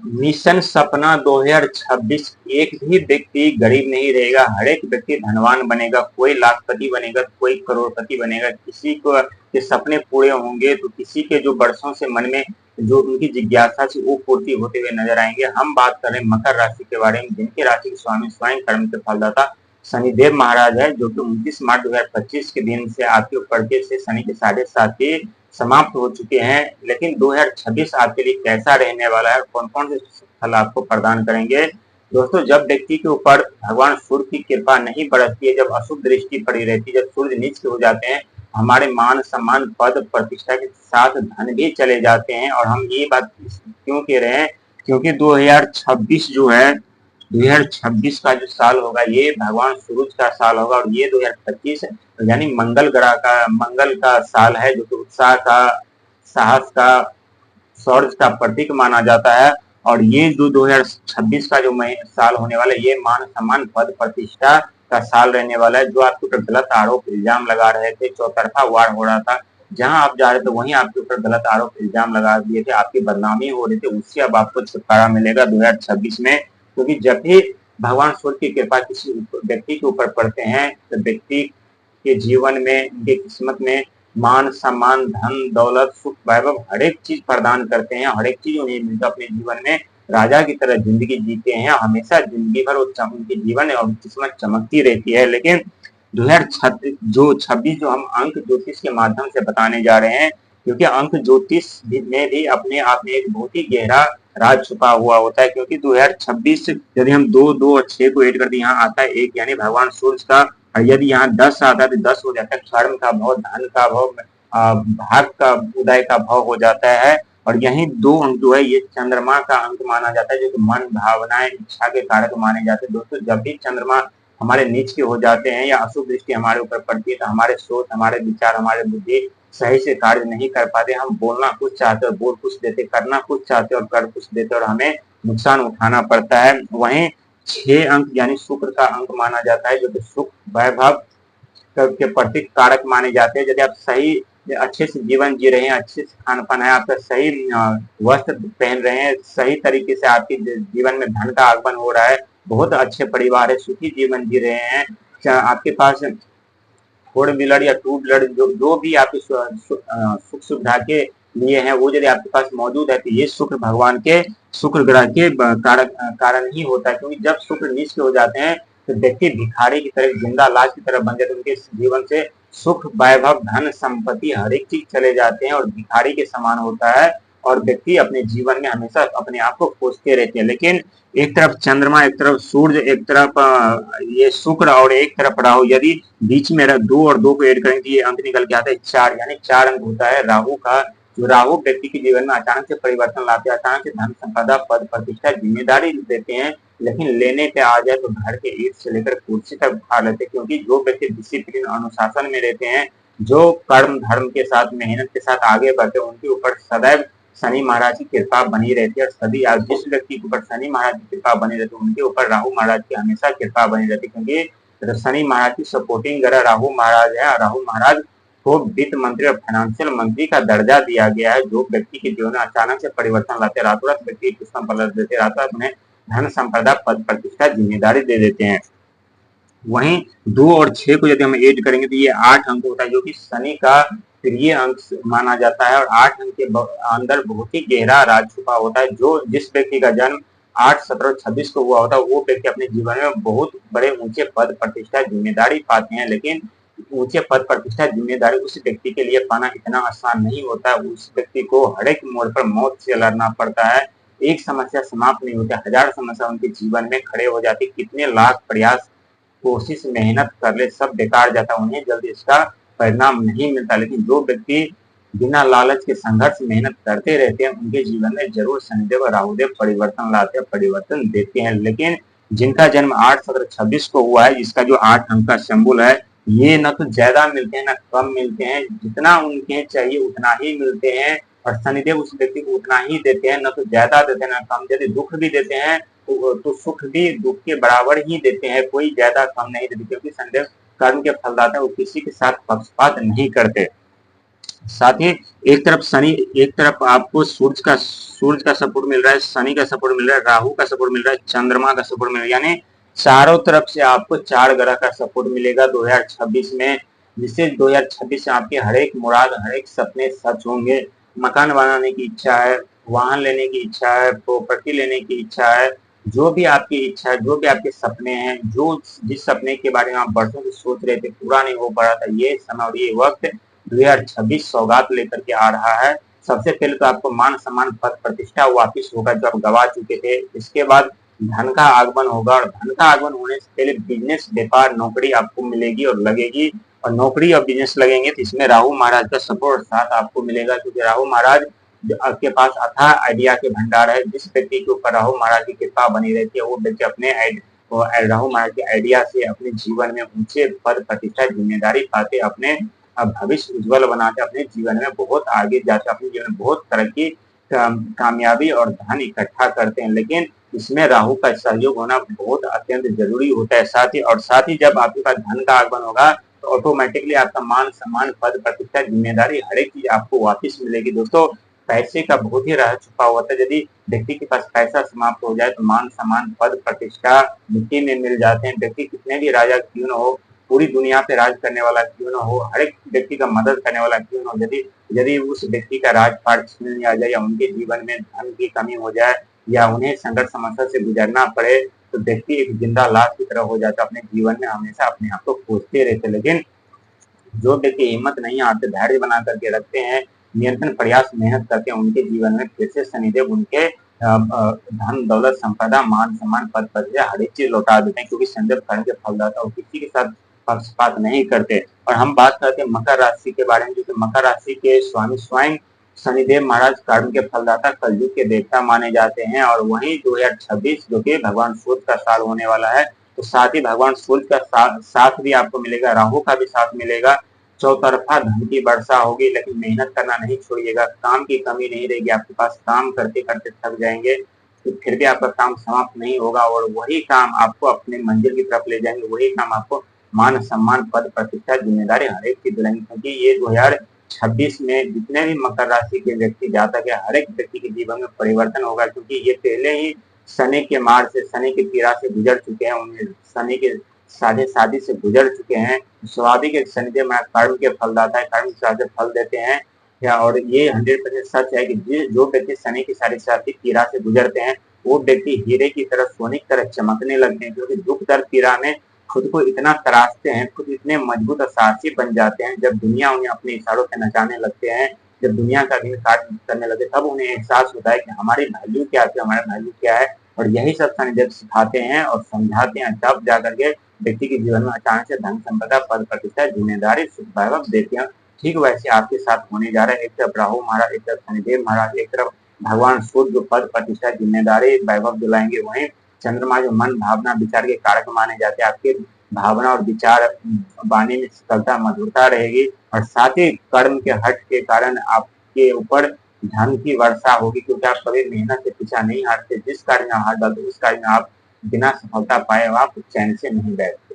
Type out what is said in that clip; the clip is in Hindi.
मिशन सपना 2026। एक भी व्यक्ति गरीब नहीं रहेगा, हर एक व्यक्ति धनवान बनेगा, कोई लाखपति बनेगा, कोई करोड़पति बनेगा। किसी को के सपने पूरे होंगे तो किसी के जो वर्षों से मन में जो उनकी जिज्ञासा थी वो पूर्ति होते हुए नजर आएंगे। हम बात कर रहे हैं मकर राशि के बारे में, जिनकी राशि के स्वामी स्वयं कर्म के फलदाता शनिदेव महाराज है, जो कि 29 मार्च 2025 के दिन से आपके ऊपर के से शनि के 7.5 समाप्त हो चुके हैं। लेकिन 2026 आपके लिए कैसा रहने वाला है, कौन कौन से फल आपको प्रदान करेंगे। दोस्तों, जब व्यक्ति के ऊपर भगवान सूर्य की कृपा नहीं बरसती है, जब अशुभ दृष्टि पड़ी रहती है, जब सूर्य नीच हो जाते हैं, हमारे मान सम्मान पद प्रतिष्ठा के साथ धन भी चले जाते हैं। और हम ये बात क्यों कह रहे हैं, क्योंकि 2026 जो है, 2026 का जो साल होगा ये भगवान सूरज का साल होगा, और ये 2025 यानी मंगल का साल है, जो कि उत्साह का, साहस का, शौर्य का प्रतीक माना जाता है। और ये जो 2026 का जो साल होने वाला है, ये मान सम्मान पद प्रतिष्ठा का साल रहने वाला है। जो आपके ऊपर गलत आरोप इल्जाम लगा रहे थे, चौतरफा वार हो रहा था, जहां आप जा रहे थे वहीं आपके ऊपर गलत आरोप इल्जाम लगा दिए थे, आपकी बदनामी हो रही थी, उससे अब आपको छुटकारा मिलेगा 2026 में। क्योंकि जब भी भगवान सूर्य की कृपा किसी व्यक्ति के ऊपर पड़ते हैं तो व्यक्ति के जीवन में, उनके किस्मत में मान सम्मान धन दौलत सुख वैभव हर एक चीज प्रदान करते हैं, हर एक चीज उन्हें मिलता अपने जीवन में, राजा की तरह जिंदगी जीते हैं, हमेशा जिंदगी भर उनके जीवन और किस्मत चमकती रहती है। लेकिन 2026 जो हम अंक ज्योतिष के माध्यम से बताने जा रहे हैं, क्योंकि अंक ज्योतिष में भी अपने आप में एक बहुत ही गहरा राज छुपा हुआ होता है। क्योंकि 2026 यदि हम 2 और 6 को ऐड करते हैं, यहाँ आता है 1, यानी भगवान सूर्य का। और यदि यहाँ 10 आता है तो 10 हो जाता है कर्म का भाव, धन का भाव, भाग का उदय का भाव हो जाता है। और यही 2 अंक जो है ये चंद्रमा का अंक माना जाता है, जो कि मन भावनाएं इच्छा के कारक माने जाते हैं। दोस्तों, जब भी चंद्रमा हमारे नीच के हो जाते हैं या अशुभ दृष्टि हमारे ऊपर पड़ती है, तो हमारे सोच, हमारे विचार, हमारे बुद्धि सही से कार्य नहीं कर पाते। हम बोलना कुछ चाहते और बोल कुछ देते, करना कुछ चाहते और कर कुछ देते, और हमें नुकसान उठाना पड़ता है। वहीं 6 अंक यानी शुक्र का अंक माना जाता है, जो कि सुख वैभव के प्रतीक कारक माने जाते हैं। यदि आप सही अच्छे से जीवन जी रहे हैं, अच्छे से खान पान है, आपका सही वस्त्र पहन रहे हैं, सही तरीके से आपके जीवन में धन का आगमन हो रहा है, बहुत अच्छे परिवार है, सुखी जीवन जी रहे हैं, आपके पास 4 व्हीलर या 2 व्हीलर जो भी आपकी सुख सुविधा के लिए है, वो यदि आपके पास मौजूद है, तो ये शुक्र भगवान के, शुक्र ग्रह के कारण ही होता है। क्योंकि जब शुक्र नीच हो जाते हैं तो व्यक्ति भिखारी की तरह, जिंदा लाश की तरह बन जाते हैं, उनके जीवन से सुख वैभव धन संपत्ति हर एक चीज चले जाते हैं और भिखारी के समान होता है। और व्यक्ति अपने जीवन में हमेशा अपने आप को खोजते रहते हैं। लेकिन एक तरफ चंद्रमा, एक तरफ सूर्य, एक तरफ ये शुक्र और एक तरफ राहु, यदि बीच में 2 और 2 को ऐड करेंगे तो ये अंक निकल के आता है 4, यानी 4 अंक होता है राहु का। जो राहु व्यक्ति के जीवन में अचानक से परिवर्तन लाते हैं, अचानक से धन संपदा पद प्रतिष्ठा जिम्मेदारी देते हैं, लेकिन लेने पे आ जाए तो घर के ईट से लेकर कुर्सी तक उठा लेते हैं। क्योंकि जो व्यक्ति डिसिप्लिन अनुशासन में रहते हैं, जो कर्म धर्म के साथ मेहनत के साथ आगे बढ़ते हैं, उनके ऊपर सदैव शनि महाराज की कृपा बनी रहती है। और सभी आज जिस व्यक्ति के ऊपर शनि महाराज की कृपा बनी रहती है, उनके ऊपर राहु महाराज की हमेशा कृपा बनी रहती है। क्योंकि शनि महाराज की सपोर्टिंग ग्रह राहु महाराज है, और राहु महाराज को वित्त मंत्री और फाइनेंशियल मंत्री का दर्जा दिया गया है। जो व्यक्ति के जीवन में अचानक से परिवर्तन लाते, रातों रात व्यक्ति किस्म पलट देते, रातों रात उन्हें धन संपदा पद प्रतिष्ठा जिम्मेदारी दे देते हैं। वहीं 2 और 6 को यदि हम ऐड करेंगे तो ये 8 अंक होता है, जो कि शनि का प्रिय अंक माना जाता है। और 8 अंक के अंदर बहुत ही गहरा राज छुपा होता है। जो जिस व्यक्ति का जन्म 8, 17, 26 को हुआ होता है, वो व्यक्ति अपने जीवन में बहुत बड़े ऊंचे पद प्रतिष्ठा जिम्मेदारी पाते हैं। लेकिन ऊंचे पद प्रतिष्ठा जिम्मेदारी उस व्यक्ति के लिए पाना इतना आसान नहीं होता है। उस व्यक्ति को हर एक मोड़ पर मौत से लड़ना पड़ता है। एक समस्या समाप्त नहीं होती, 1000 समस्या उनके जीवन में खड़े हो जाती। कितने लाख प्रयास कोशिश मेहनत कर ले, सब बेकार जाता, उन्हें जल्दी इसका परिणाम नहीं मिलता। लेकिन जो व्यक्ति बिना लालच के संघर्ष मेहनत करते रहते हैं, उनके जीवन में जरूर शनिदेव और राहुदेव परिवर्तन लाते हैं, परिवर्तन देते हैं। लेकिन जिनका जन्म 8, 17, 26 को हुआ है, जिसका जो 8 अंक का सिंबल है, ये न तो ज्यादा मिलते हैं न कम मिलते हैं, जितना उनके चाहिए उतना ही मिलते हैं। और शनिदेव उस व्यक्ति को उतना ही देते हैं, न तो ज्यादा देते हैं न कम। यदि दुख भी देते हैं तो सुख भी दुख के बराबर ही देते हैं, कोई ज्यादा कम नहीं देते। क्योंकि शनिदेव कर्म के फलदाता, वो किसी के साथ पक्षपात नहीं करते। साथ ही एक तरफ शनि, एक तरफ आपको सूरज का सपोर्ट मिल रहा है, शनि का सपोर्ट मिल रहा है, राहु का सपोर्ट मिल रहा है, चंद्रमा का सपोर्ट मिल रहा है, यानी चारों तरफ से आपको 4 ग्रह का सपोर्ट मिलेगा 2026 में, जिससे 2026 से आपके हर एक मुराद, हर एक सपने सच होंगे। मकान बनाने की इच्छा है, वाहन लेने की इच्छा है, प्रॉपर्टी लेने की इच्छा है, जो भी आपकी इच्छा है, जो भी आपके सपने हैं, जो जिस सपने के बारे में आप बरसों से सोच रहे थे, पूरा नहीं हो पा रहा था, ये समय और ये वक्त 2026 सौगात लेकर के आ रहा है। सबसे पहले तो आपको मान सम्मान पद प्रतिष्ठा वापिस होगा जो आप गवा चुके थे। इसके बाद धन का आगमन होगा, और धन का आगमन होने से पहले बिजनेस, व्यापार, नौकरी आपको मिलेगी और लगेगी, और नौकरी और बिजनेस लगेंगे तो इसमें राहु महाराज का सपोर्ट साथ आपको मिलेगा, क्योंकि राहु महाराज आपके पास अथाह आइडिया के भंडार है। जिस व्यक्ति के ऊपर राहु महाराज की कृपा बनी रहती है, वो व्यक्ति अपने राहु महाराज के आइडिया से अपने जीवन में ऊंचे पद प्रतिष्ठा जिम्मेदारी पाते, अपने भविष्य उज्जवल बनाते, अपने जीवन में बहुत आगे जाते, अपने जीवन में बहुत तरक्की, कामयाबी और धन इकट्ठा करते हैं। लेकिन इसमें राहु का सहयोग होना बहुत अत्यंत जरूरी होता है। साथ ही जब आपके पास धन का आगमन होगा तो ऑटोमेटिकली आपका मान सम्मान पद प्रतिष्ठा जिम्मेदारी हर एक चीज आपको वापिस मिलेगी। दोस्तों, पैसे का बहुत ही रहस्य छुपा हुआ था। यदि व्यक्ति के पास पैसा समाप्त हो जाए तो मान सम्मान पद प्रतिष्ठा मिट्टी में मिल जाते हैं। व्यक्ति कितने भी राजा क्यों न हो, पूरी दुनिया पे राज करने वाला क्यों न हो, हर एक व्यक्ति का मदद करने वाला क्यों न हो, यदि उस व्यक्ति का राजपाट छीन लिया जाए, या उनके जीवन में धन की कमी हो जाए, या उन्हें संघर्ष समस्या से गुजरना पड़े, तो व्यक्ति एक जिंदा लाश की तरह हो जाता। अपने जीवन में हमेशा अपने आप को खोजते रहते। लेकिन जो व्यक्ति हिम्मत नहीं आते, धैर्य बना करके रखते हैं, निरंतर प्रयास मेहनत करते हैं, उनके जीवन में फिर से शनिदेव उनके धन दौलत संपदा मान सम्मान पद प्रतिष्ठा हर एक चीज लौटा देते हैं, क्योंकि शनिदेव कर्म के फलदाता और किसी के साथ पक्षपात नहीं करते। और हम बात करते हैं मकर राशि के बारे में, जो मकर राशि के स्वामी स्वयं शनिदेव महाराज कर्म के फलदाता, कलयुग के देवता माने जाते हैं। और वहीं 2026 जो कि भगवान सूर्य का साल होने वाला है, तो साथ ही भगवान सूर्य का साथ भी आपको मिलेगा, राहु का भी साथ मिलेगा, चौतरफा धन की वर्षा होगी। लेकिन मेहनत करना नहीं छोड़िएगा, काम की कमी नहीं रहेगी आपके पास, काम करते करते थक जाएंगे तो फिर भी आपका काम समाप्त नहीं होगा, और वही काम आपको अपने मंजिल की तरफ ले जाएंगे, वही काम आपको मान सम्मान पद प्रतिष्ठा जिम्मेदारी हर एक की दिलाएंगे। क्योंकि ये 2026 में जितने भी मकर राशि के व्यक्ति जातक है, हर एक व्यक्ति के जीवन में परिवर्तन होगा, क्योंकि ये पहले ही शनि के मार से, शनि की पीड़ा से गुजर चुके हैं, उन्हें शनि के शादी से गुजर चुके हैं। स्वाभाविक है, शनिदेव कर्म के फलदाता है, कर्म के हिसाब से फल देते हैं। और ये 100% सच है कि जो व्यक्ति शनि की शादी पीड़ा से गुजरते हैं, वो व्यक्ति हीरे की तरह, सोने की तरह चमकने लगते हैं, क्योंकि दुख दर्द पीड़ा में खुद को इतना तराशते हैं, खुद इतने मजबूत और साहसी बन जाते हैं। जब दुनिया उन्हें अपने इशारों से नचाने लगते हैं, जब दुनिया का भी कार्य करने लगे, तब उन्हें एहसास होता है कि हमारी वैल्यू क्या है, हमारा वैल्यू क्या है। और यही सब शनिदेव सिखाते हैं और समझाते हैं, तब जाकर के व्यक्ति के जीवन में अचानक से धन संपदा पद प्रतिष्ठा जिम्मेदारी सुख वैभव देते हैं। ठीक वैसे आपके साथ होने जा रहा है। एक तरफ राहु महाराज, एक तरफ शनिदेव महाराज, एक तरफ भगवान सूर्य जो पद प्रतिष्ठा जिम्मेदारी वैभव दिलाएंगे, वहीं चंद्रमा जो मन भावना विचार के कारक माने जाते हैं। आपके भावना और विचार वाणी में शीतलता मधुरता रहेगी, और साथ ही कर्म के हट के कारण आपके ऊपर धन की वर्षा होगी, क्योंकि आप कभी मेहनत से पीछा नहीं हटते। जिस कार्य में हाथ डालते उस कार्य में आप बिना सफलता पाए आप चैन से नहीं बैठते।